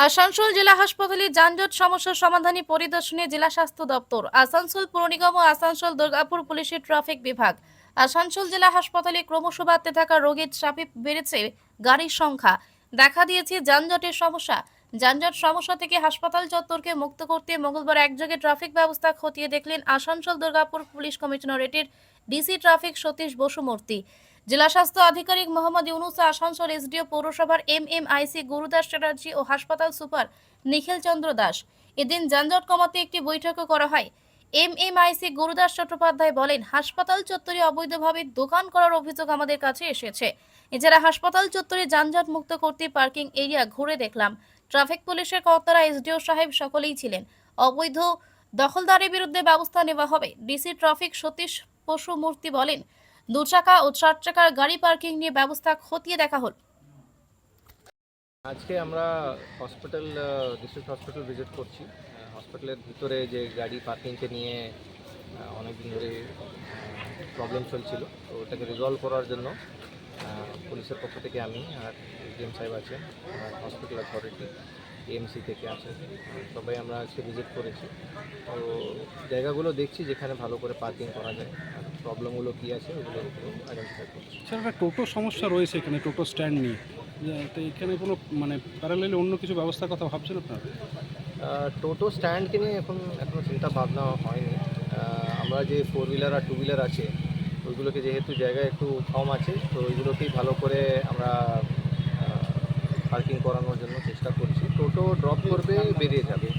আসানসোল জেলা হাসপাতালে যানজট সমস্যার সমাধানী পরিদর্শনে জেলা স্বাস্থ্য দপ্তর, আসানসোল পৌর নিগম ও আসানসোল দুর্গাপুর পুলিশের ট্রাফিক বিভাগ। আসানসোল জেলা হাসপাতালে ক্রমশ বাড়তে থাকা রোগীর চাপে বেড়েছে গাড়ির সংখ্যা, দেখা দিয়েছে যানজটের সমস্যা। যানজট সমস্যা থেকে হাসপাতাল চত্বরকে মুক্ত করতে মঙ্গলবার একযোগে ট্রাফিক ব্যবস্থা খতিয়ে দেখলেন আসানসোল দুর্গাপুর পুলিশ কমিশনারেটের ডিসি ট্রাফিক সতীশ বসুমূর্তি। জেলা স্বাস্থ্য আধিকারিক মোহাম্মদ ইউনুস, আসানসোল এসডিও পৌরসভার এমএমআইসি গুরুদাস চ্যাটার্জি ও হাসপাতাল সুপার নিখিল চন্দ্র দাস। এদিন যানজট কমাতে একটি বৈঠকও করা হয়। এমএমআইসি গুরুদাস চট্টোপাধ্যায় বলেন, হাসপাতাল চত্বরে অবৈধভাবে দোকান করার অভিযোগ আমাদের কাছে এসেছে। এছাড়া হাসপাতাল চত্বরে যানজট মুক্ত করতে পার্কিং এরিয়া ঘুরে দেখলাম। ট্রাফিক পুলিশের কর্তারা, এসডিও সাহেব সকলেই ছিলেন। অবৈধ দখলদারের বিরুদ্ধে ব্যবস্থা নেওয়া হবে। ডিসি ট্রাফিক সতীশ বসুমূর্তি বলেন, 2 চাকা ও 4 চাকার গাড়ি পার্কিং নিয়ে ব্যবস্থা খতিয়ে দেখা হল। আজকে আমরা হসপিটাল ডিস্ট্রিক্ট হসপিটাল ভিজিট করছি। হসপিটালের ভিতরে যে গাড়ি পার্কিংকে নিয়ে অনেক দিন ধরে প্রবলেম চলছিল, তো ওটাকে রিজলভ করার জন্য পুলিশের পক্ষ থেকে আমি আর ডিএম সাহেব আছেন, হসপিটাল অথরিটি এএমসি থেকে আছেন, সবাই আমরা আজকে ভিজিট করেছি। তো জায়গাগুলো দেখছি যেখানে ভালো করে পার্কিং করা যায়, আর প্রবলেমগুলো কী আছে ওগুলো আইডেন্টিফাই করছি। স্যার, একটা টোটো সমস্যা রয়েছে এখানে, টোটো স্ট্যান্ড নিয়ে, তো এখানে কোনো প্যারালালি অন্য কিছু ব্যবস্থার কথা ভাবছেন আপনারা? টোটো স্ট্যান্ডকে নিয়ে এখনও চিন্তা ভাবনা হয়নি। আমরা যে 4 হুইলার আর 2 হুইলার আছে ওইগুলোকে যেহেতু জায়গা একটু কম আছে, তো ওইগুলোকেই ভালো করে আমরা পার্কিং করানোর জন্য চেষ্টা করছি। টোটো ড্রপ করবে, বেরিয়ে যাবে,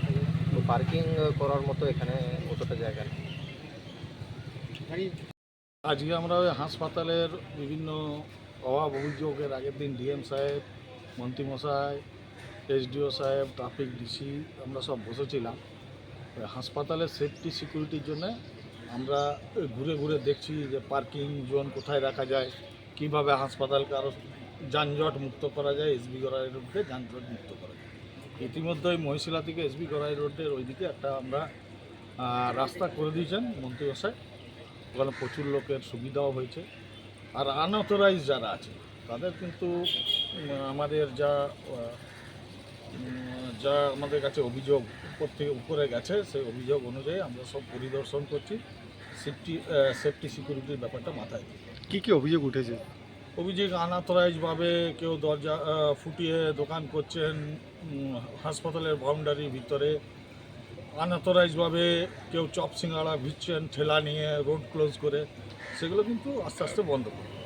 তো পার্কিং করার মতো এখানে অতটা জায়গা নেই। আজকে আমরা ওই হাসপাতালের বিভিন্ন অভাব অভিযোগের আগের দিন ডিএম সাহেব, মন্ত্রীমশাই, এসডিও সাহেব, ট্রাফিক ডিসি আমরা সব বসেছিলাম। ওই হাসপাতালের সেফটি সিকিউরিটির জন্য আমরা ঘুরে ঘুরে দেখছি যে পার্কিং জোন কোথায় রাখা যায়, কিভাবে হাসপাতালকে আরও যানজট মুক্ত করা যায়, এসবি গড়াই রোডকে যানজট মুক্ত করা যায়। ইতিমধ্যে ওই মহিশিলা থেকে এসবি গড়াই রোডের ওইদিকে একটা আমরা রাস্তা করে দিয়েছেন মন্ত্রীমশাই, ওখানে প্রচুর লোকের সুবিধাও হয়েছে। আর আনঅথরাইজ যারা আছে তাদের কিন্তু আমাদের যা আমাদের কাছে অভিযোগ উপর থেকে উপরে গেছে, সেই অভিযোগ অনুযায়ী আমরা সব পরিদর্শন করছি। সেফটি সিকিউরিটির ব্যাপারটা মাথায় দিই। কী কী অভিযোগ উঠেছে? অভিযোগ আনঅথরাইজভাবে কেউ দরজা ফুটিয়ে দোকান করছেন হাসপাতালের বাউন্ডারির ভিতরে, আনঅথরাইজভাবে কেউ চপ সিঙ্গাড়া ভিচ্ছেন ঠেলা নিয়ে রোড ক্লোজ করে, সেগুলো কিন্তু আস্তে আস্তে বন্ধ করবে।